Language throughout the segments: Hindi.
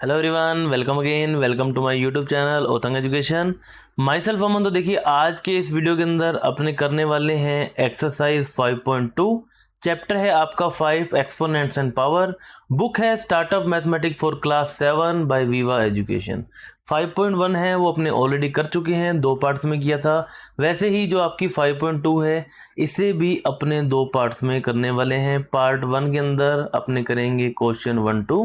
Hello everyone, welcome again, welcome to my YouTube channel ओतंग एजुकेशन। Myself Aman. तो देखिए, आज के इस वीडियो के अंदर अपने करने वाले हैं एक्सरसाइज 5.2। चैप्टर है आपका 5 एक्सपोनेंट्स एंड पावर। बुक है startup mathematics for class 7 by Viva education. 5.1 है वो अपने ऑलरेडी कर चुके हैं, 2 पार्ट्स में किया था। वैसे ही जो आपकी 5.2 है इसे भी अपने 2 पार्ट्स में करने वाले हैं। पार्ट 1 के अंदर अपने करेंगे क्वेश्चन 1 to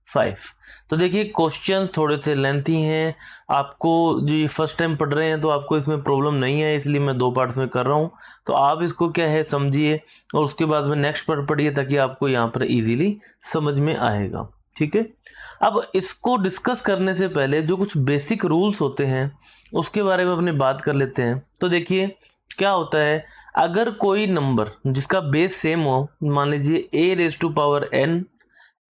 5। तो देखिए, क्वेश्चन थोड़े से लेंथी हैं। आपको जो ये फर्स्ट टाइम पढ़ रहे हैं तो आपको इसमें प्रॉब्लम नहीं है, इसलिए मैं 2 पार्ट्स में कर रहा हूँ। तो आप इसको क्या है समझिए और उसके बाद में नेक्स्ट पार्ट पढ़िए ताकि आपको यहाँ पर इजीली समझ में आएगा। ठीक है। अब इसको डिस्कस करने से पहले जो कुछ बेसिक रूल्स होते हैं उसके बारे में अपने बात कर लेते हैं। तो देखिए क्या होता है, अगर कोई नंबर जिसका बेस सेम हो, मान लीजिए a raise to power n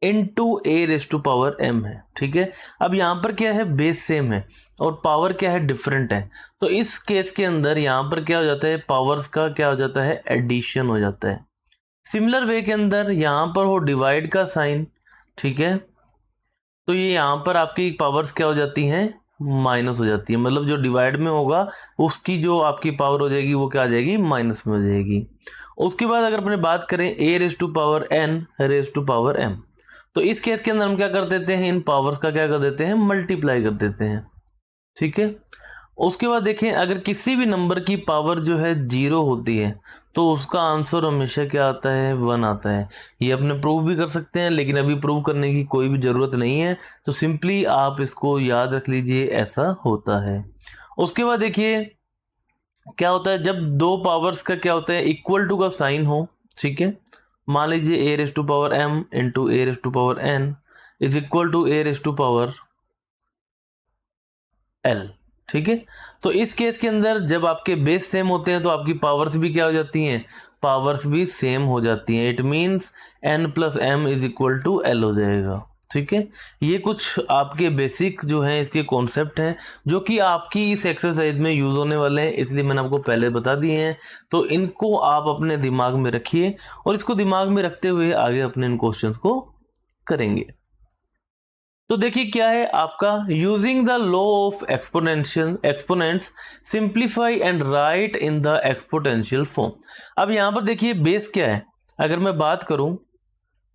into a raise to power m है। ठीक है। अब यहाँ पर क्या है, बेस सेम है और पावर क्या है, डिफरेंट है। तो इस केस के अंदर यहाँ पर क्या हो जाता है, पावर्स का क्या हो जाता है, एडिशन हो जाता है। सिमिलर वे के अंदर यहाँ पर हो डिवाइड का साइन। ठीक है। तो ये यहाँ पर आपकी पावर्स क्या हो जाती हैं, माइनस हो जाती है। मतलब जो डिवाइड में होगा उसकी जो आपकी पावर हो जाएगी वो क्या आ जाएगी, माइनस में हो जाएगी। उसके बाद अगर अपने बात करें A raise to power N raise to power M, तो इस केस के अंदर हम क्या कर देते हैं, इन पावर्स का क्या कर देते हैं, मल्टीप्लाई कर देते हैं। ठीक है। उसके बाद देखें, अगर किसी भी नंबर की पावर जो है 0 होती है तो उसका आंसर हमेशा क्या आता है, 1 आता है। ये अपने प्रूव भी कर सकते हैं, लेकिन अभी प्रूव करने की कोई भी ज़रूरत नहीं है। तो सिंपली आप इसको याद रख लीजिए, ऐसा होता है। उसके बाद देखिए क्या होता है, जब 2 पावर्स का क्या होता है, इक्वल टू का साइन हो। ठीक है। मान लीजिए a raise to power m into a raise to power n is equal to a raise to power l. ठीक है। तो इस केस के अंदर जब आपके बेस सेम होते हैं तो आपकी पावर्स भी क्या हो जाती हैं, पावर्स भी सेम हो जाती हैं। It means n plus m is equal to l हो जाएगा। ठीक है। ये कुछ आपके बेसिक जो हैं इसके कॉन्सेप्ट हैं जो कि आपकी इस एक्सरसाइज में यूज होने वाले हैं, इसलिए मैंने आपको पहले बता दिए हैं। तो इनको आप अपने दिमाग में रखिए और इसको दिमाग में रखते हुए आगे अपने इन क्वेश्चंस को करेंगे। तो देखिए क्या है आपका, using the law of exponential exponents simplify and right in the exponential form. अब यहां पर देखिए बेस क्या है, अगर मैं बात करूं,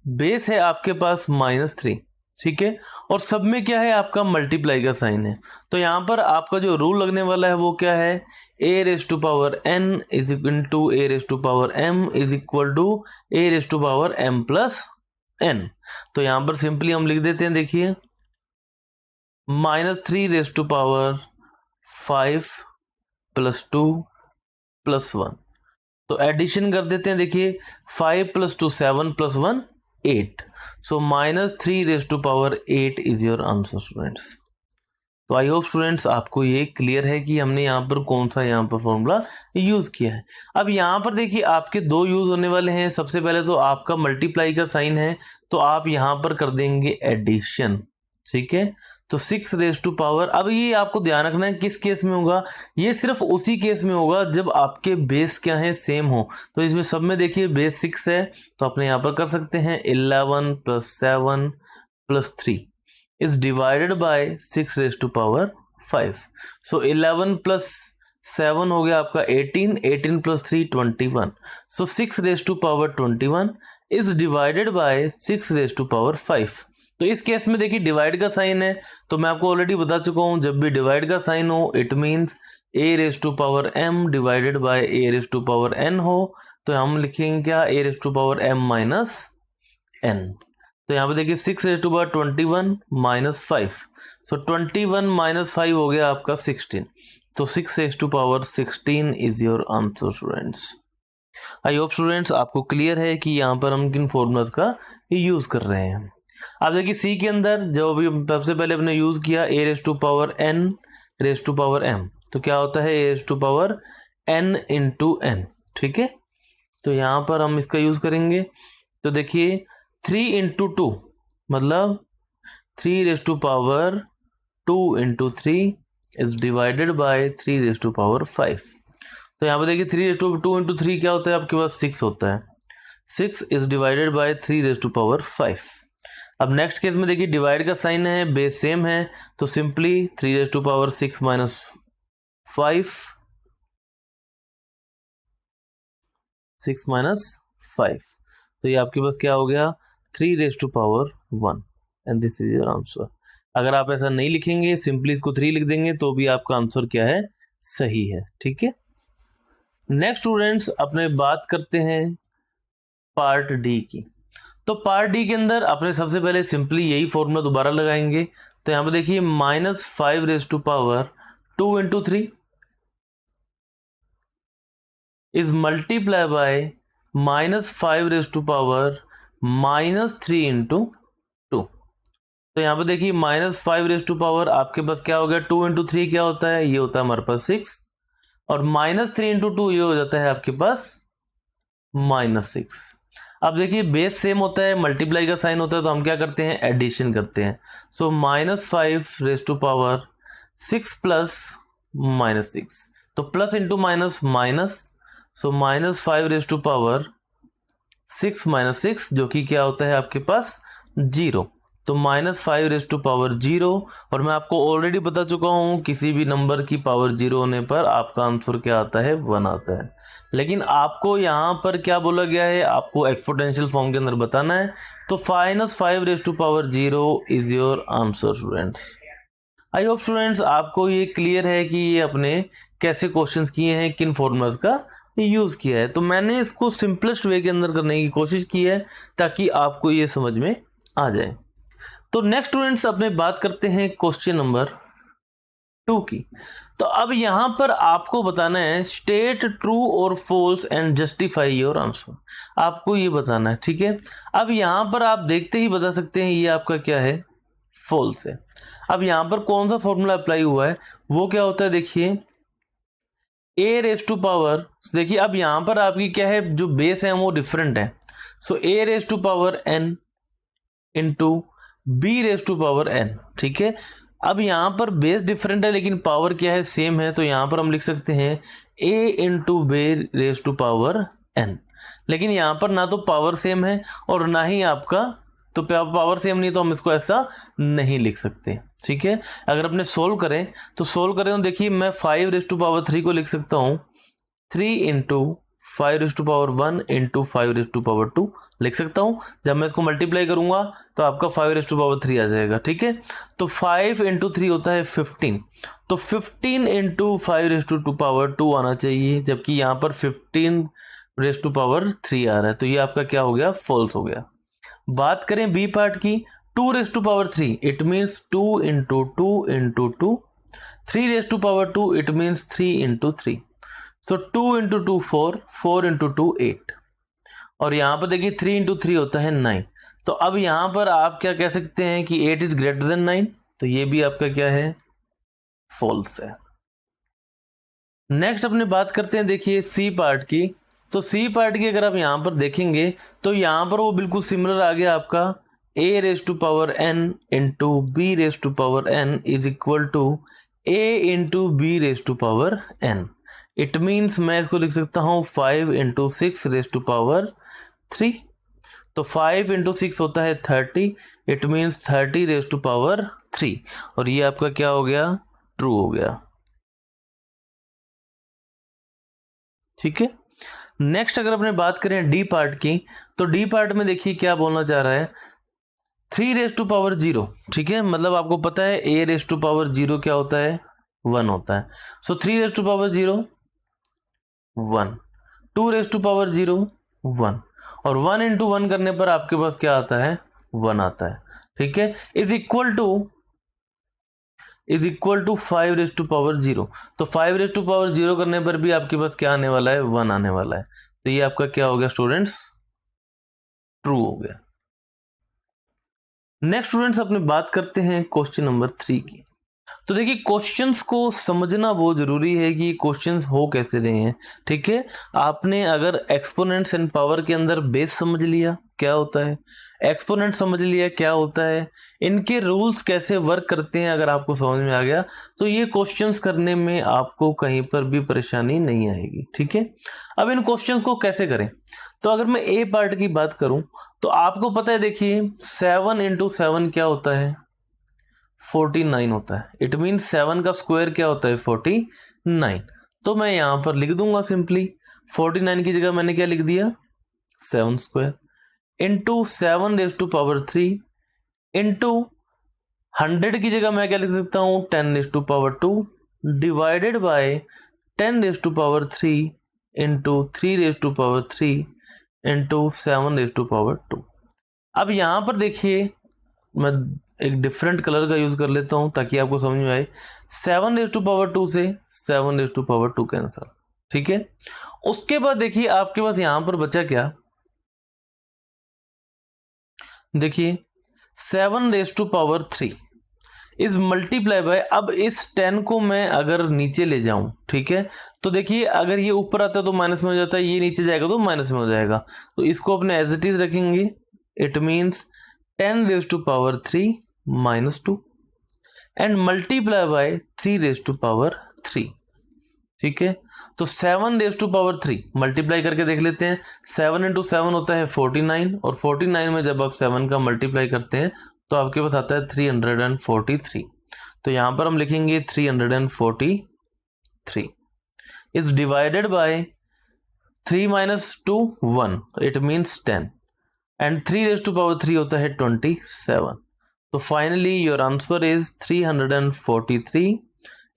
बेस है आपके पास -3। ठीक है। और सब में क्या है, आपका मल्टीप्लाई का साइन है। तो यहां पर आपका जो रूल लगने वाला है वो क्या है, a raise to power n is equal to a raise to power m is equal to a raise to power m plus n. तो यहां पर सिंपली हम लिख देते हैं, देखिए -3 raise to power 5 plus 2 plus 1। तो एडिशन कर देते हैं, देखिए 5 plus 2 7 plus 1 8। So -3 raise to power 8 is your answer students. तो आई होप स्टूडेंट्स आपको ये क्लियर है कि हमने यहाँ पर कौन सा यहाँ पर फॉर्मूला यूज किया है। अब यहाँ पर देखिए आपके 2 यूज होने वाले हैं। सबसे पहले तो आपका मल्टीप्लाई का साइन है तो आप यहाँ पर कर देंगे एडिशन। ठीक है। तो 6 रेस टू पावर, अब ये आपको ध्यान रखना है किस केस में होगा, ये सिर्फ उसी केस में होगा जब आपके बेस क्या है, सेम हो। तो इसमें सब में देखिए बेस 6 है तो अपने यहाँ पर कर सकते हैं 11 plus 7 plus 3 is divided by 6 raised to power 5. So 11 plus 7 हो गया आपका 18, 18 plus 3 21. So 6 raised to power 21 is divided by 6 raised to power 5. तो इस केस में देखिए डिवाइड का साइन है तो मैं आपको ऑलरेडी बता चुका हूं, जब भी डिवाइड का साइन हो it means a raise to power m divided by a raise to power n हो। तो हम लिखेंगे क्या, a raise to power m minus n. तो यहाँ पे देखिए 6 raise to power 21 minus 5। So 21 minus 5 हो गया आपका 16। तो 6 raise to power 16 is your answer students. I hope students आपको क्लियर है कि यहाँ पर हम किन फॉर्मूलाज का यूज कर रहे हैं। अब देखिए सी के अंदर जो अभी सबसे पहले हमने यूज किया a raise to power N raise to power M, तो क्या होता है a raise to power n into n. ठीक है। तो यहाँ पर हम इसका यूज करेंगे। तो देखिए 3 इंटू 2 मतलब 3 raise to power 2 into 3 is divided by 3 raise to power 5। तो यहाँ पे देखिए 3 रेस टू 2 इंटू 3 क्या होता है, आपके पास 6 होता है। 6 is divided by 3 raise to power 5। अब नेक्स्ट केस में देखिए डिवाइड का साइन है, बेस सेम है, तो सिंपली 3⁻6 माइनस 5, 6 माइनस 5, तो ये आपके पास क्या हो गया 3⁻1 and this is your answer. अगर आप ऐसा नहीं लिखेंगे, सिंपली इसको 3 लिख देंगे तो भी आपका आंसर क्या है, सही है। ठीक है, नेक्स्ट स्टूडेंट्स अपने बात करते हैं पार्ट डी की। तो पार्ट डी के अंदर अपने सबसे पहले सिंपली यही फॉर्मूला दोबारा लगाएंगे। तो यहां पर देखिए -5⁻2 into 3 is multiply bye -5⁻3 into 2। तो यहां पर देखिए -5 आपके पास क्या हो गया, 2 इंटू 3 क्या होता है, ये होता है हमारे पास 6, और -3 इंटू 2 ये हो जाता है आपके पास -6। अब देखिए बेस सेम होता है, मल्टीप्लाई का साइन होता है, तो हम क्या करते हैं, एडिशन करते हैं। सो -5⁻6 प्लस -6, तो प्लस इंटू माइनस माइनस, सो -5⁻6 माइनस 6 जो कि क्या होता है आपके पास 0, तो -5⁻0। और मैं आपको ऑलरेडी बता चुका हूं किसी भी नंबर की पावर 0 होने पर आपका आंसर क्या आता है, 1 आता है। लेकिन आपको यहाँ पर क्या बोला गया है, आपको एक्सपोनेंशियल फॉर्म के अंदर बताना है, तो -5⁻0 is your answer students. I hope students आपको ये क्लियर है कि ये अपने कैसे क्वेश्चंस किए हैं, किन फॉर्मूलाज का यूज किया है। तो मैंने इसको सिंपलेस्ट वे के अंदर करने की कोशिश की है ताकि आपको ये समझ में आ जाए। तो नेक्स्ट स्टूडेंट्स अपने बात करते हैं क्वेश्चन नंबर 2 की। तो अब यहां पर आपको बताना है स्टेट ट्रू और false and justify your answer, आपको ये बताना है। ठीक है, अब यहां पर आप देखते ही बता सकते हैं ये आपका क्या है, फॉल्स है। अब यहां पर कौन सा फॉर्मूला अप्लाई हुआ है, वो क्या होता है, देखिए a⁻, देखिए अब यहां पर आपकी क्या है, जो बेस है वो डिफरेंट है। सो a⁻n इंटू b⁻n। ठीक है, अब यहां पर बेस डिफरेंट है लेकिन पावर क्या है, सेम है, तो यहां पर हम लिख सकते हैं a इंटू b⁻n। लेकिन यहां पर ना तो पावर सेम है और ना ही आपका, तो पावर सेम नहीं तो हम इसको ऐसा नहीं लिख सकते। ठीक है, अगर अपने सोल्व करें तो देखिए मैं 5⁻3 को लिख सकता हूं 3 इंटू 5⁻1 इंटू 5⁻2 लिख सकता हूं। जब मैं इसको मल्टीप्लाई करूंगा तो आपका 5⁻3 आ जाएगा। ठीक है, तो 5 इंटू 3 होता है 15, तो 15 इंटू 5⁻2 आना चाहिए, जबकि यहाँ पर 15⁻3 आ रहा है, तो ये आपका क्या हो गया, फॉल्स हो गया। बात करें बी पार्ट की, 2⁻3 it means 2 into 2 into 2, 3⁻2 it means 3 into 3, so 2 into 2 4, 4 into 2 8, और यहां पर देखिए 3 इंटू 3 होता है 9। तो अब यहां पर आप क्या कह सकते हैं कि 8 इज ग्रेटर देन 9, तो ये भी आपका क्या है, फॉल्स है। नेक्स्ट अपने बात करते हैं देखिए सी पार्ट की। तो सी पार्ट की अगर आप यहां पर देखेंगे तो यहां पर वो बिल्कुल सिमिलर आ गया आपका a⁻n into b⁻n is equal to a into b⁻n। It means मैं इसको लिख सकता हूं 5 इंटू 6⁻3, तो 5 इंटू 6 होता है 30, इट मीन्स 30⁻3, और ये आपका क्या हो गया, ट्रू हो गया। ठीक है, नेक्स्ट अगर अपने बात करें डी पार्ट की, तो डी पार्ट में देखिए क्या बोलना चाह रहा है, 3⁻0। ठीक है, मतलब आपको पता है a⁻0 क्या होता है, 1 होता है, सो 3⁻0 1, 2⁻0 1, और 1 इंटू 1 करने पर आपके पास क्या आता है, 1 आता है। ठीक है, इज इक्वल टू 5⁻0, तो 5⁻0 करने पर भी आपके पास क्या आने वाला है, 1 आने वाला है, तो ये आपका क्या हो गया स्टूडेंट्स, ट्रू हो गया। नेक्स्ट स्टूडेंट्स अपने बात करते हैं क्वेश्चन नंबर 3 की। तो देखिए क्वेश्चंस को समझना बहुत जरूरी है कि क्वेश्चंस हो कैसे रहे हैं। ठीक है, आपने अगर एक्सपोनेंट्स एंड पावर के अंदर बेस समझ लिया क्या होता है, एक्सपोनेंट समझ लिया क्या होता है, इनके रूल्स कैसे वर्क करते हैं अगर आपको समझ में आ गया तो ये क्वेश्चंस करने में आपको कहीं पर भी परेशानी नहीं आएगी। ठीक है, अब इन क्वेश्चंस को कैसे करें, तो अगर मैं ए पार्ट की बात करूं तो आपको पता है, देखिए 7 इंटू 7 क्या होता है, 49 होता है। इट मीन 7 का स्क्वायर क्या होता है, 49। तो मैं यहां पर लिख दूंगा सिंपली 49 की जगह मैंने क्या लिख दिया, 7 square into 7 raise to power 3 into 100 की जगह मैं क्या लिख सकता हूं, 10 raise to power 2 divided by 10 raise to power 3 into 3 raise to power 3 into 7 raise to power 2। अब यहां पर देखिए मैं एक डिफरेंट कलर का यूज कर लेता हूं ताकि आपको समझ में आए। 7 रेज़ टू पावर 2 से 7 रेज़ टू पावर 2 कैंसल। ठीक है, उसके बाद देखिए आपके पास यहां पर बचा क्या, देखिए 7 raise to power 3 is multiply by, अब इस 10 को मैं अगर नीचे ले जाऊं, ठीक है, तो देखिए अगर ये ऊपर आता है तो माइनस में हो जाता है, ये नीचे जाएगा तो माइनस में हो जाएगा, तो इसको अपने एज इट इज रखेंगे। It means 10 raise to power 3 -2 and multiply by 3 raise to power 3। ठीक है, तो 7 रेज़ टू पावर 3 मल्टीप्लाई करके देख लेते हैं। 7 इंटू 7 होता है 49 और 49 में जब आप 7 का मल्टीप्लाई करते हैं तो आपके पास आता है 343। तो यहां पर हम लिखेंगे 343 is divided by 3 minus 2 1, it means 10 and 3 raise to power 3 होता है 27। तो finally your answer is 343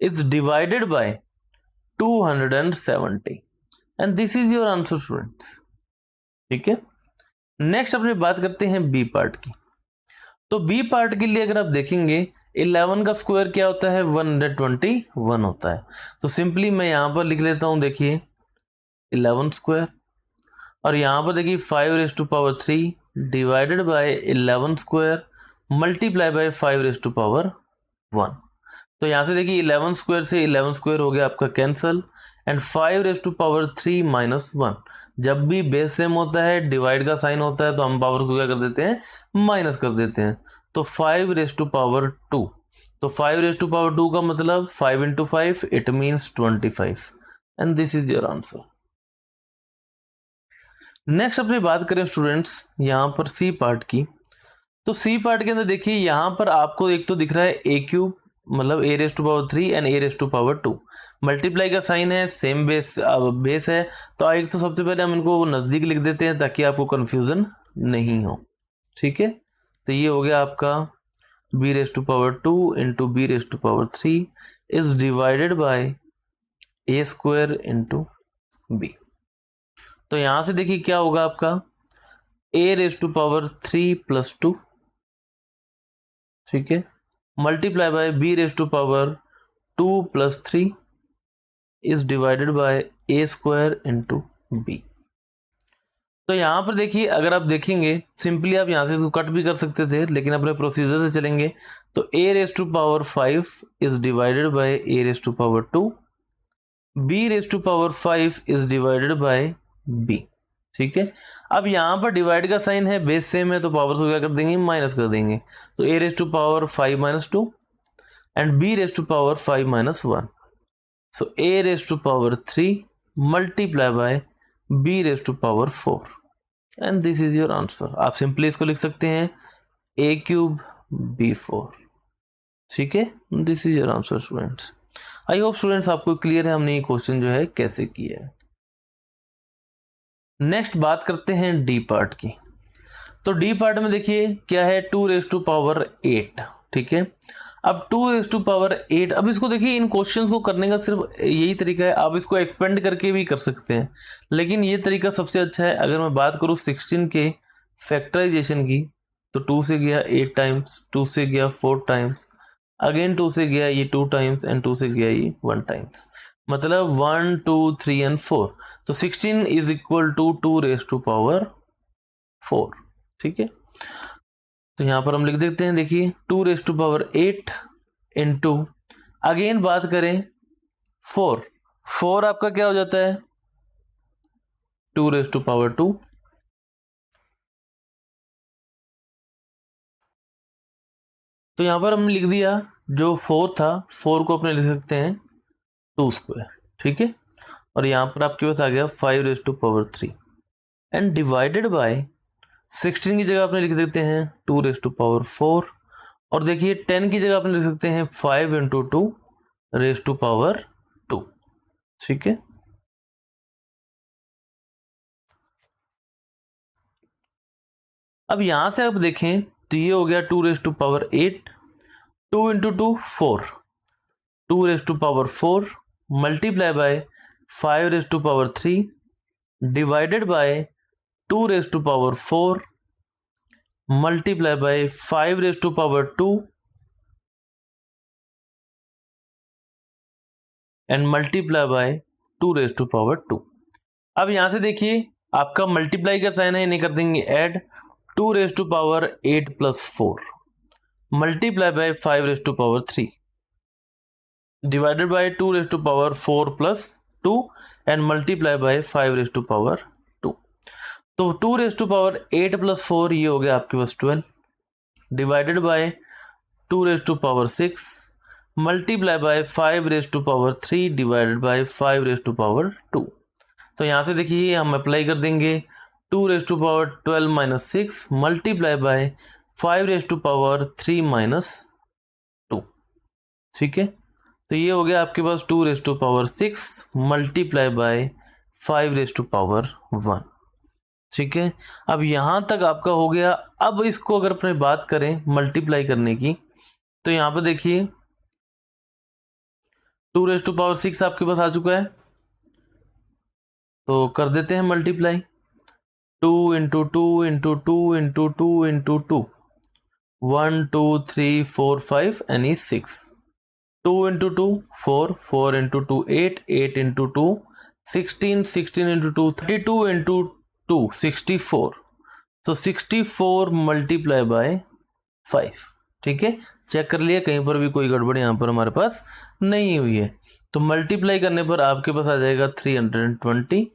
is divided by 270 and this is your answer students. ठीक है, नेक्स्ट अपनी बात करते हैं बी पार्ट की। तो बी पार्ट के लिए अगर आप देखेंगे 11 का स्क्वायर क्या होता है, 121 होता है। तो सिंपली मैं यहां पर लिख लेता हूं, देखिए 11 स्क्वायर और यहां पर देखिए 5 raise to power 3 divided by 11 square multiply by 5 raise to power 1। तो यहां से देखिए 11 स्क्वायर से 11 स्क्वायर हो गया आपका cancel and 5 raise to power 3 -1। जब भी बेस सेम होता है, डिवाइड का साइन होता है, तो हम पावर को क्या कर देते हैं, माइनस कर देते हैं। तो 5 रेज़ टू पावर 2, तो 5 रेज़ टू पावर 2 का मतलब 5 into 5 it means 25 and this is your answer. Next अपनी बात करें स्टूडेंट्स यहां पर सी पार्ट की। तो सी पार्ट के अंदर देखिए यहां पर आपको एक तो दिख रहा है ए क्यूब, मतलब a⁻³ एंड a⁻²। मल्टीप्लाई का साइन है, सेम बेस बेस है, तो एक तो सबसे पहले हम इनको नजदीक लिख देते हैं ताकि आपको कंफ्यूजन नहीं हो। ठीक है, तो ये हो गया आपका b⁻² into b⁻³ is divided bye a² into b। तो यहां से देखिए क्या होगा आपका a⁻³ + 2, ठीक है, multiply by b⁻² + 3 is divided bye a² into b। तो यहां पर देखिए अगर आप देखेंगे सिंपली आप यहां से इसको कट भी कर सकते थे, लेकिन अपने प्रोसीजर से चलेंगे तो a⁻5 is divided bye a⁻², b⁻5 is divided bye b। ठीक है, अब यहां पर डिवाइड का साइन है, बेस सेम है, तो पावर को क्या कर देंगे, माइनस कर देंगे। तो a⁻5 - 2 and b⁻5 - 1. So a⁻³ multiply by b⁻4 and this is your answer। आप सिंपली इसको लिख सकते हैं a³ b4। ठीक है, this is your answer students. I hope students आपको क्लियर है हमने ये क्वेश्चन जो है कैसे किया है। नेक्स्ट बात करते हैं डी पार्ट की। तो डी पार्ट में देखिए क्या है, 2⁸। ठीक है, अब 2⁸, अब इसको देखिए इन क्वेश्चंस को करने का सिर्फ यही तरीका है, आप इसको एक्सपेंड करके भी कर सकते हैं, लेकिन ये तरीका सबसे अच्छा है। अगर मैं बात करूं 16 के फैक्टराइजेशन की, तो 2 से गया 8 टाइम्स, 2 से गया 4 टाइम्स, अगेन 2 से गया ये 2 टाइम्स एंड 2 से गया ये 1 टाइम्स, मतलब 1 2 3 एंड 4। तो 16 इज इक्वल टू 2⁴। ठीक है, तो यहां पर हम लिख देते हैं, देखिए 2⁸ इंटू, अगेन बात करें 4 आपका क्या हो जाता है 2⁻², तो यहाँ पर हमने लिख दिया जो 4 था, 4 को अपने लिख सकते हैं 2 स्क्वायर, ठीक है। और यहाँ पर आपके पास आ गया 5⁻³ एंड डिवाइडेड बाय 16 की जगह अपने लिख देते हैं 2⁻⁴। और देखिए 10 की जगह अपने लिख सकते हैं 5 × 2⁻², ठीक है। अब यहां से आप देखें तो ये हो गया 2⁸ 2 × 2 4, 2⁻⁴ multiply by 5⁻³ divided by 2⁻⁴ multiply by 5⁻² and multiply bye 2⁻²। अब यहां से देखिए आपका मल्टीप्लाई का साइन है, नहीं कर देंगे add, 2⁸ 8+4 multiply by 5⁻³ divided by 2⁻4+2 and multiply bye 5⁻²। तो 2⁸8+4 ये हो गया आपके पास 12 divided by 2⁻6 multiply by 5⁻³ divided by 5⁻²। तो यहां से देखिए हम अप्लाई कर देंगे 2⁻12 - 6 मल्टीप्लाई बाय 5⁻³ - 2, ठीक है। तो ये हो गया आपके पास 2⁻6 मल्टीप्लाई बाय 5⁻1, ठीक है। अब यहां तक आपका हो गया। अब इसको अगर अपने बात करें मल्टीप्लाई करने की, तो यहां पर देखिए 2⁻6 आपके पास आ चुका है, तो कर देते हैं मल्टीप्लाई। 2 × 2 × 2 × 2 × 2 1 2 3 4 5 and 6 2 × 2 4 4 × 2 8 8 × 2 16 16 × 2 32 × 2 64। तो 64 मल्टीप्लाई बाय 5, ठीक है। चेक कर लिया, कहीं पर भी कोई गड़बड़ यहाँ पर हमारे पास नहीं हुई है। तो मल्टीप्लाई करने पर आपके पास आ जाएगा 320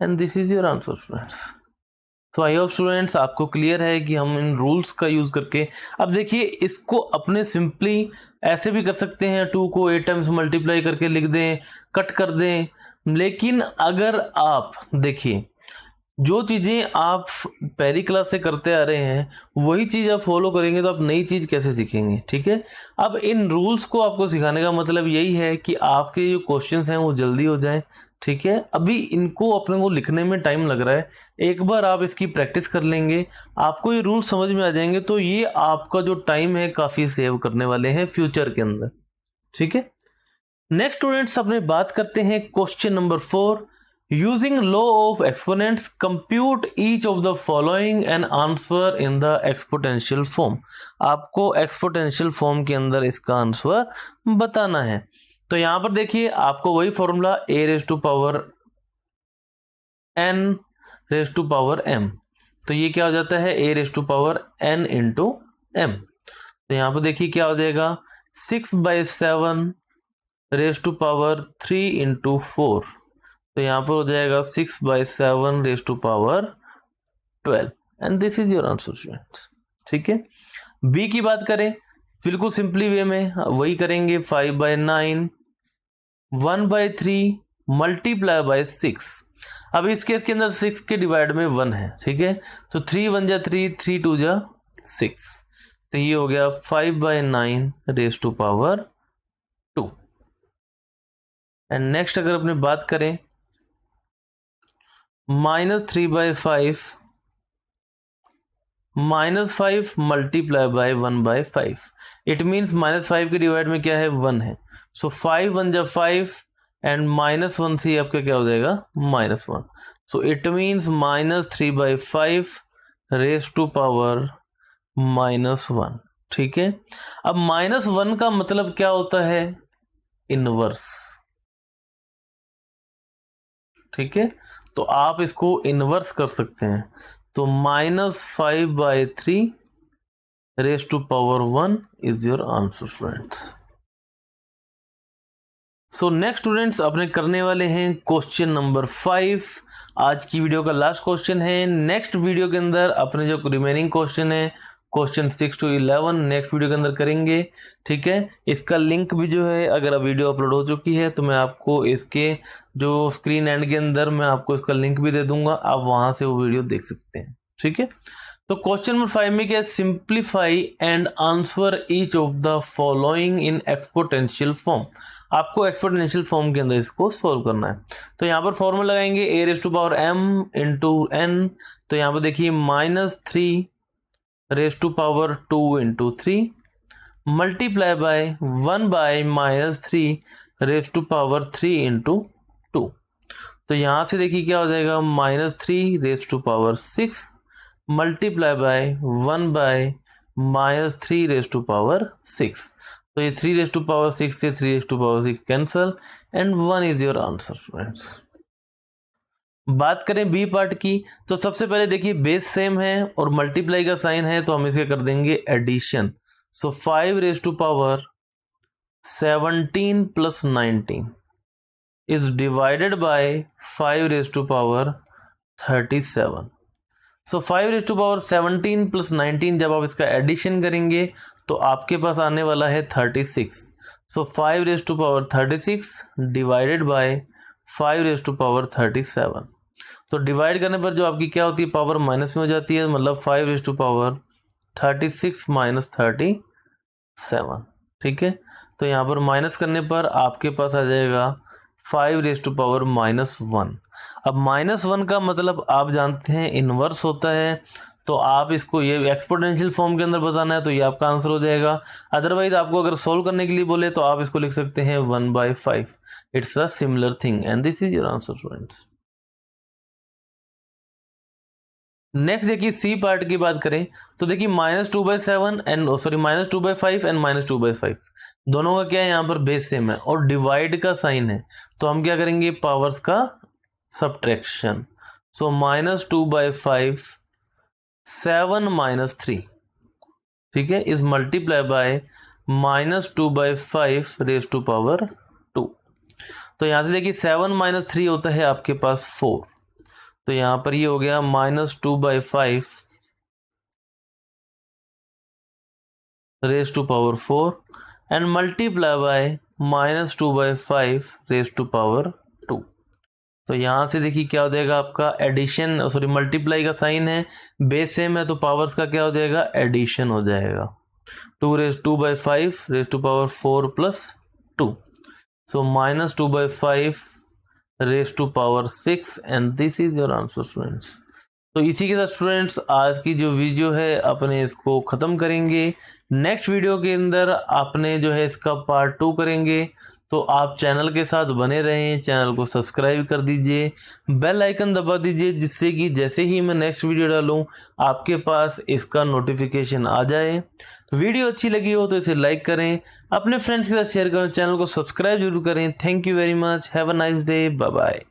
and this is your answer students. तो आई होप स्टूडेंट्स आपको क्लियर है कि हम इन रूल्स का यूज करके, अब देखिए इसको अपने सिंपली ऐसे भी कर सकते हैं, 2 को 8 टाइम्स मल्टीप्लाई करके लिख दें, कट कर दें। लेकिन अगर आप देखिए जो चीजें आप पहली क्लास से करते आ रहे हैं वही चीज आप फॉलो करेंगे तो आप नई चीज कैसे सीखेंगे, ठीक है। अब इन रूल्स को आपको सिखाने का मतलब यही है कि आपके जो क्वेश्चंस हैं वो जल्दी हो जाएं, ठीक है। अभी इनको अपने को लिखने में टाइम लग रहा है, एक बार आप इसकी प्रैक्टिस कर लेंगे, आपको ये रूल समझ में आ जाएंगे, तो ये आपका जो टाइम है काफी सेव करने वाले हैं फ्यूचर के अंदर, ठीक है। नेक्स्ट स्टूडेंट्स अपने बात करते हैं question number 4। Using law of exponents compute each of the following and answer in the exponential form. आपको एक्सपोनेंशियल फॉर्म के अंदर इसका आंसर बताना है। तो यहां पर देखिए आपको वही फॉर्मूला a⁻n⁻m, तो ये क्या हो जाता है a⁻n × m। तो यहां पर देखिए क्या हो जाएगा 6/7 रेज़ टू पावर 3 × 4, तो यहाँ पर हो जाएगा 6/7 raise to power 12 and this is your answer students, ठीक है। बी की बात करें बिल्कुल सिंपली वे में वही करेंगे 5/9 1/3 मल्टीप्लाई बाय 6। अब इस केस के अंदर 6 के डिवाइड में 1 है, ठीक है। तो 3 × 1 = 3 3 × 2 = 6, तो ये हो गया 5/9 raise to power 2। And next अगर अपने बात करें -3/5 -5 मल्टीप्लाई बाय 1/5, इट मीन्स -5 के डिवाइड में क्या है 1 है, सो 5 × 1 = 5 एंड -1 से आपका क्या हो जाएगा -1, so it means -3/5 raise to power -1, ठीक है। अब -1 का मतलब क्या होता है इनवर्स, ठीक है। तो आप इसको इनवर्स कर सकते हैं, तो -5/3 raise to power 1 is your answer students. So next students अपने करने वाले हैं क्वेश्चन नंबर 5। आज की वीडियो का लास्ट क्वेश्चन है। नेक्स्ट वीडियो के अंदर अपने जो रिमेनिंग क्वेश्चन है क्वेश्चन 6 to 11 नेक्स्ट वीडियो के अंदर करेंगे, ठीक है। इसका लिंक भी जो है, अगर अब वीडियो अपलोड हो चुकी है तो मैं आपको इसके जो स्क्रीन एंड के अंदर मैं आपको इसका लिंक भी दे दूंगा, आप वहां से वो वीडियो देख सकते हैं, ठीक है। तो क्वेश्चन नंबर 5 में क्या है, simplify and answer each of the following in exponential form. आपको एक्सपोनेंशियल फॉर्म के अंदर इसको सॉल्व करना है। तो यहाँ पर फॉर्मूला लगाएंगे a raise to power m into n। तो यहाँ पर देखिए -3 raise to power 2 into 3 multiply by 1 by -3 raise to power 3 into 2। तो यहाँ से देखिए क्या हो जाएगा, -3 raise to power 6 multiply by 1 by -3 raise to power 6। तो ये 3 रेज़ टू पावर 6 से 3 raise to power 6 cancel and 1 is your answer students. बात करें बी पार्ट की, तो सबसे पहले देखिए बेस सेम है और मल्टीप्लाई का साइन है, तो हम इसे कर देंगे addition. So 5 raise to power 17 plus 19 is divided by 5 raise to power 37। So 5 raise to power 17 plus 19 जब आप इसका एडिशन करेंगे तो आपके पास आने वाला है 36। So 5 raise to power 36 divided by 5 raise to power 37। तो डिवाइड करने पर जो आपकी क्या होती है, पावर माइनस में हो जाती है, मतलब 5 रेज़ टू पावर 36 माइनस 37, ठीक है। तो यहाँ पर माइनस करने पर आपके पास आ जाएगा 5 रेज़ टू पावर -1। अब -1 का मतलब आप जानते हैं इन्वर्स होता है, तो आप इसको ये एक्सपोनेंशियल फॉर्म के अंदर बताना है तो ये आपका आंसर हो जाएगा। अदरवाइज आपको अगर सोल्व करने के लिए बोले तो आप इसको लिख सकते हैं 1/5। It's a similar thing and this is your answer students. Next देखिए सी पार्ट की बात करें तो देखिए -2/7 एंड -2/5 एंड -2/5 दोनों का क्या है, यहाँ पर बेस सेम है और डिवाइड का साइन है, तो हम क्या करेंगे, पावर्स का सब्ट्रैक्शन। सो -2/5 7 - 3, ठीक है, is multiply by -2/5 raise to power 2। तो यहां से देखिए 7 - 3 होता है आपके पास 4, तो यहां पर ये हो गया -2/5 raise to power 4 and multiply by -2/5 raise to power 2। तो यहां से देखिए क्या हो जाएगा, आपका एडिशन सॉरी मल्टीप्लाई का साइन है, बेस सेम है, तो पावर्स का क्या हो जाएगा, एडिशन हो जाएगा। 2/5 raise to power 4 plus 2, so -2/5 raise to power 6 and this is your answer students. तो इसी के साथ स्टूडेंट्स आज की जो वीडियो है अपने इसको ख़त्म करेंगे। नेक्स्ट वीडियो के अंदर आपने जो है इसका पार्ट 2 करेंगे, तो आप चैनल के साथ बने रहें, चैनल को सब्सक्राइब कर दीजिए, बेल आइकन दबा दीजिए, जिससे कि जैसे ही मैं नेक्स्ट वीडियो डालूं आपके पास इसका नोटिफिकेशन आ जाए। वीडियो अच्छी लगी हो तो इसे लाइक करें, अपने फ्रेंड्स के साथ शेयर करें, चैनल को सब्सक्राइब जरूर करें। Thank you very much, have a nice day, bye bye.